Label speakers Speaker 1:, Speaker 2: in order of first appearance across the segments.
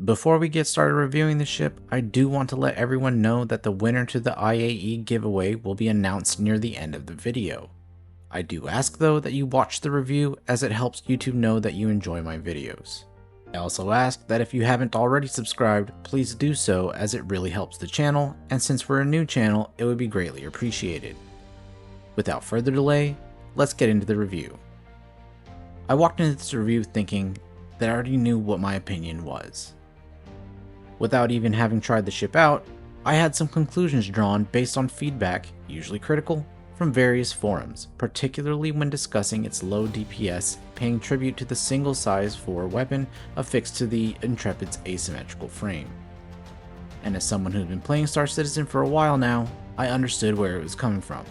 Speaker 1: Before we get started reviewing the ship, I do want to let everyone know that the winner to the IAE giveaway will be announced near the end of the video. I do ask though that you watch the review, as it helps YouTube know that you enjoy my videos. I also ask that if you haven't already subscribed, please do so, as it really helps the channel, and since we're a new channel, it would be greatly appreciated. Without further delay, let's get into the review. I walked into this review thinking that I already knew what my opinion was. Without even having tried the ship out, I had some conclusions drawn based on feedback, usually critical, from various forums, particularly when discussing its low DPS, paying tribute to the single size 4 weapon affixed to the Intrepid's asymmetrical frame. And as someone who's been playing Star Citizen for a while now, I understood where it was coming from.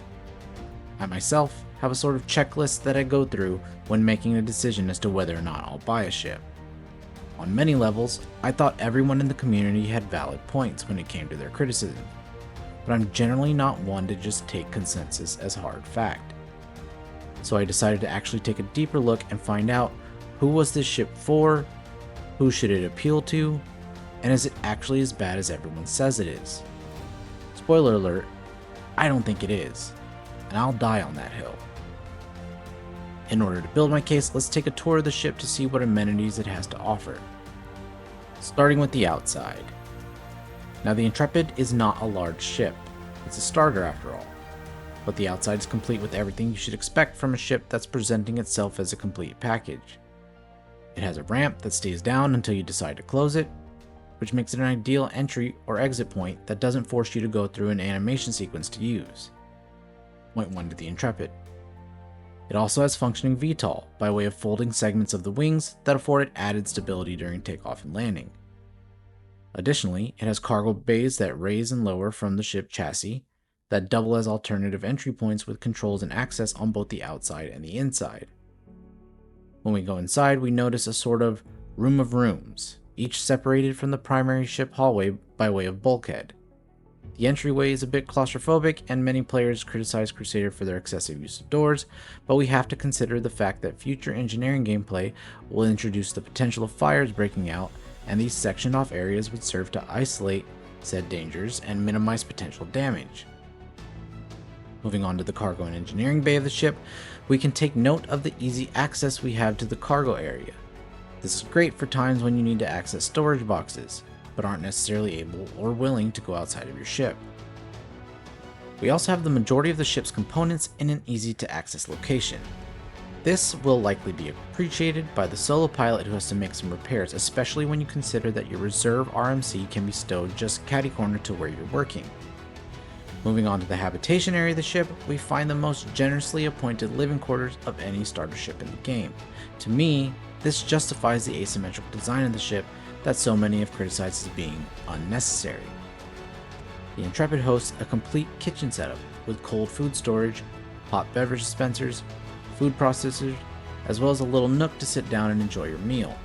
Speaker 1: I myself have a sort of checklist that I go through when making a decision as to whether or not I'll buy a ship. On many levels, I thought everyone in the community had valid points when it came to their criticism, but I'm generally not one to just take consensus as hard fact. So I decided to actually take a deeper look and find out, who was this ship for, who should it appeal to, and is it actually as bad as everyone says it is? Spoiler alert, I don't think it is, and I'll die on that hill. In order to build my case, let's take a tour of the ship to see what amenities it has to offer. Starting with the outside. Now, the Intrepid is not a large ship, it's a starter after all, but the outside is complete with everything you should expect from a ship that's presenting itself as a complete package. It has a ramp that stays down until you decide to close it, which makes it an ideal entry or exit point that doesn't force you to go through an animation sequence to use. Point 1 to the Intrepid. It also has functioning VTOL by way of folding segments of the wings that afford it added stability during takeoff and landing. Additionally, it has cargo bays that raise and lower from the ship chassis that double as alternative entry points with controls and access on both the outside and the inside. When we go inside, we notice a sort of room of rooms, each separated from the primary ship hallway by way of bulkhead. The entryway is a bit claustrophobic, and many players criticize Crusader for their excessive use of doors, but we have to consider the fact that future engineering gameplay will introduce the potential of fires breaking out, and these sectioned off areas would serve to isolate said dangers and minimize potential damage. Moving on to the cargo and engineering bay of the ship, we can take note of the easy access we have to the cargo area. This is great for times when you need to access storage boxes, but aren't necessarily able or willing to go outside of your ship. We also have the majority of the ship's components in an easy to access location. This will likely be appreciated by the solo pilot who has to make some repairs, especially when you consider that your reserve RMC can be stowed just catty corner to where you're working. Moving on to the habitation area of the ship, we find the most generously appointed living quarters of any starter ship in the game. To me, this justifies the asymmetrical design of the ship that so many have criticized as being unnecessary. The Intrepid hosts a complete kitchen setup with cold food storage, hot beverage dispensers, food processors, as well as a little nook to sit down and enjoy your meal.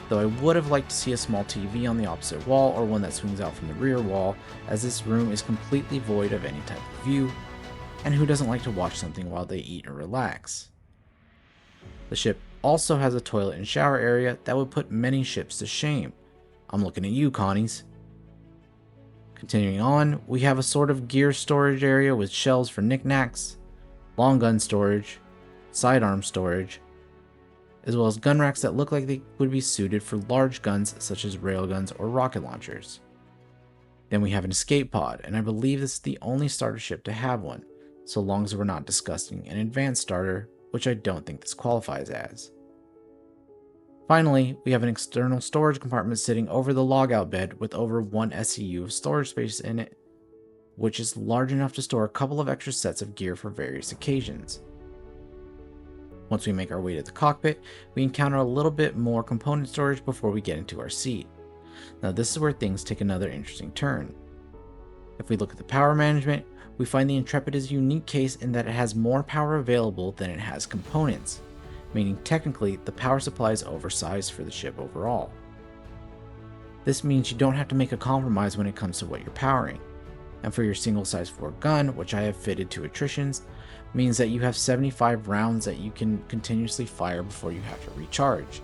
Speaker 1: Though I would have liked to see a small TV on the opposite wall or one that swings out from the rear wall, as this room is completely void of any type of view, and who doesn't like to watch something while they eat or relax? The ship also has a toilet and shower area that would put many ships to shame. I'm looking at you, Connies. Continuing on, we have a sort of gear storage area with shelves for knickknacks, long gun storage, sidearm storage, as well as gun racks that look like they would be suited for large guns such as railguns or rocket launchers. Then we have an escape pod, and I believe this is the only starter ship to have one, so long as we're not discussing an advanced starter, which I don't think this qualifies as. Finally, we have an external storage compartment sitting over the logout bed with over 1 SCU of storage space in it, which is large enough to store a couple of extra sets of gear for various occasions. Once we make our way to the cockpit, we encounter a little bit more component storage before we get into our seat. Now this is where things take another interesting turn. If we look at the power management, we find the Intrepid is a unique case in that it has more power available than it has components, meaning technically the power supply is oversized for the ship overall. This means you don't have to make a compromise when it comes to what you're powering, and for your single size 4 gun, which I have fitted to attritions, means that you have 75 rounds that you can continuously fire before you have to recharge.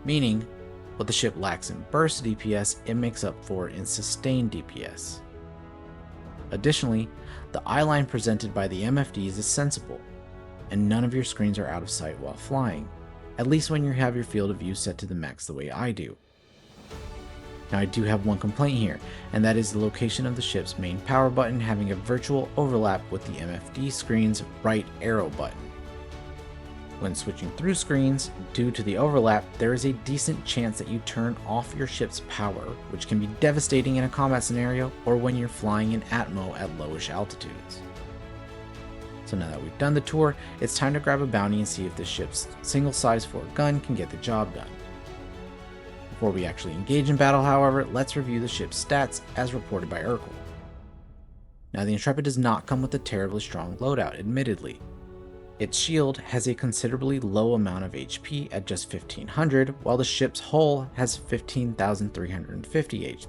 Speaker 1: Meaning, What the ship lacks in burst DPS, it makes up for in sustained DPS. Additionally, the eye line presented by the MFDs is sensible, and none of your screens are out of sight while flying, at least when you have your field of view set to the max the way I do. Now I do have one complaint here, and that is the location of the ship's main power button having a virtual overlap with the MFD screen's right arrow button. When switching through screens, due to the overlap, there is a decent chance that you turn off your ship's power, which can be devastating in a combat scenario or when you're flying in Atmo at lowish altitudes. So now that we've done the tour, it's time to grab a bounty and see if the ship's single size 4 gun can get the job done. Before we actually engage in battle, however, let's review the ship's stats as reported by Urkel. Now the Intrepid does not come with a terribly strong loadout, admittedly. Its shield has a considerably low amount of HP at just 1500, while the ship's hull has 15,350 HP. It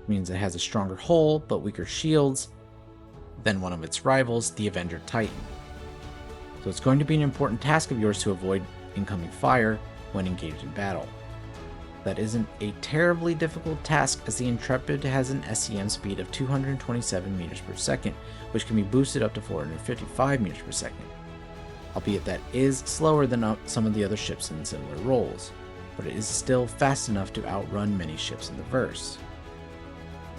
Speaker 1: means it has a stronger hull but weaker shields than one of its rivals, the Avenger Titan. So it's going to be an important task of yours to avoid incoming fire when engaged in battle. That isn't a terribly difficult task, as the Intrepid has an SCM speed of 227 meters per second, which can be boosted up to 455 meters per second. Albeit that is slower than some of the other ships in similar roles, but it is still fast enough to outrun many ships in the verse.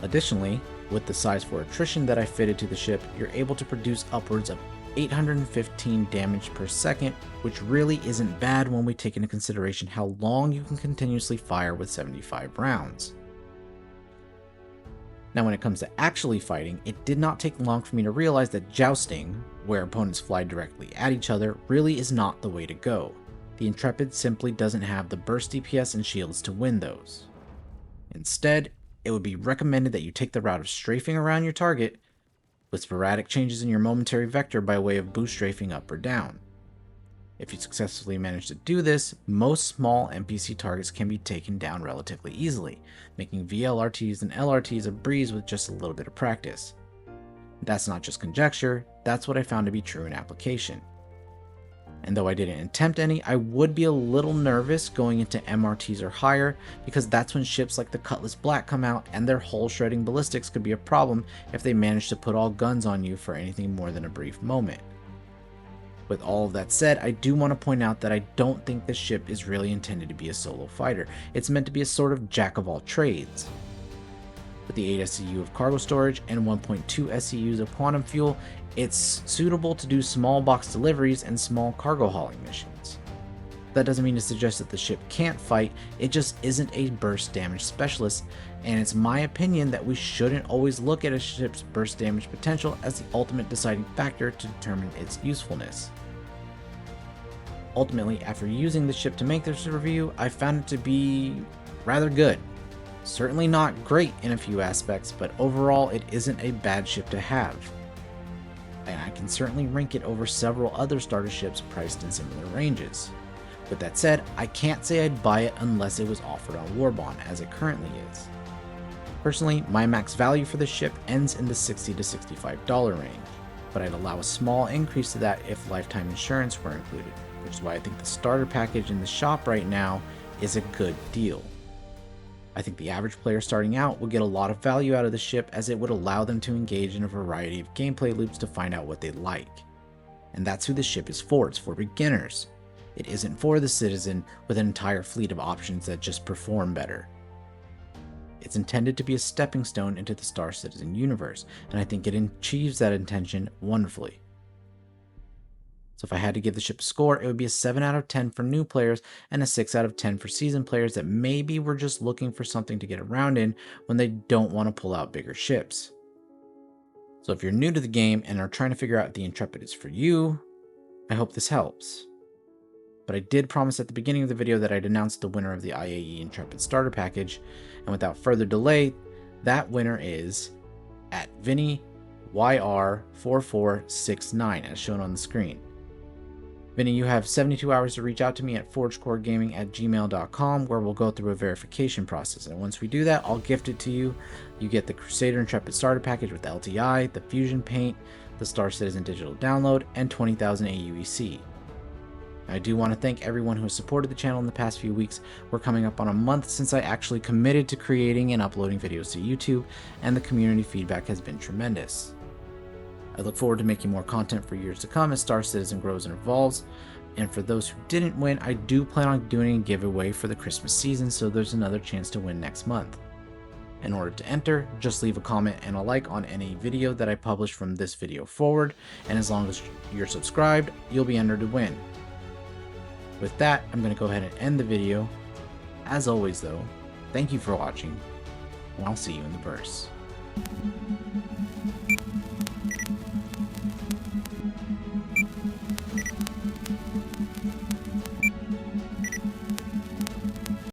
Speaker 1: Additionally, with the size 4 attrition that I fitted to the ship, you're able to produce upwards of 815 damage per second, which really isn't bad when we take into consideration how long you can continuously fire with 75 rounds. Now when it comes to actually fighting, it did not take long for me to realize that jousting, where opponents fly directly at each other, really is not the way to go. The Intrepid simply doesn't have the burst DPS and shields to win those. Instead, it would be recommended that you take the route of strafing around your target, with sporadic changes in your momentary vector by way of boost strafing up or down. If you successfully manage to do this, most small NPC targets can be taken down relatively easily, making VLRTs and LRTs a breeze with just a little bit of practice. That's not just conjecture, that's what I found to be true in application. And though I didn't attempt any, I would be a little nervous going into MRTs or higher, because that's when ships like the Cutlass Black come out, and their hull shredding ballistics could be a problem if they manage to put all guns on you for anything more than a brief moment. With all of that said, I do want to point out that I don't think this ship is really intended to be a solo fighter. It's meant to be a sort of jack of all trades. With the 8 SCU of cargo storage and 1.2 SCUs of quantum fuel, it's suitable to do small box deliveries and small cargo hauling missions. That doesn't mean to suggest that the ship can't fight, it just isn't a burst damage specialist, and it's my opinion that we shouldn't always look at a ship's burst damage potential as the ultimate deciding factor to determine its usefulness. Ultimately, after using the ship to make this review, I found it to be rather good. Certainly not great in a few aspects, but overall it isn't a bad ship to have. And I can certainly rank it over several other starter ships priced in similar ranges. With that said, I can't say I'd buy it unless it was offered on Warbond, as it currently is. Personally, my max value for this ship ends in the $60 to $65 range, but I'd allow a small increase to that if lifetime insurance were included, which is why I think the starter package in the shop right now is a good deal. I think the average player starting out will get a lot of value out of the ship, as it would allow them to engage in a variety of gameplay loops to find out what they like. And that's who the ship is for, it's for beginners. It isn't for the citizen with an entire fleet of options that just perform better. It's intended to be a stepping stone into the Star Citizen universe, and I think it achieves that intention wonderfully. So if I had to give the ship a score, it would be a 7 out of 10 for new players and a 6 out of 10 for seasoned players that maybe were just looking for something to get around in when they don't want to pull out bigger ships. So if you're new to the game and are trying to figure out if the Intrepid is for you, I hope this helps. But I did promise at the beginning of the video that I'd announce the winner of the IAE Intrepid starter package, and without further delay, that winner is at Vinny YR4469 as shown on the screen. Vinny, you have 72 hours to reach out to me at forgecoregaming@gmail.com, where we'll go through a verification process. And once we do that, I'll gift it to you. You get the Crusader Intrepid starter package with LTI, the Fusion Paint, the Star Citizen digital download, and 20,000 AUEC. I do want to thank everyone who has supported the channel in the past few weeks. We're coming up on a month since I actually committed to creating and uploading videos to YouTube, and the community feedback has been tremendous. I look forward to making more content for years to come as Star Citizen grows and evolves. And for those who didn't win, I do plan on doing a giveaway for the Christmas season, so there's another chance to win next month. In order to enter, just leave a comment and a like on any video that I publish from this video forward, and as long as you're subscribed, you'll be entered to win. With that, I'm going to go ahead and end the video. As always though, thank you for watching, and I'll see you in the verse.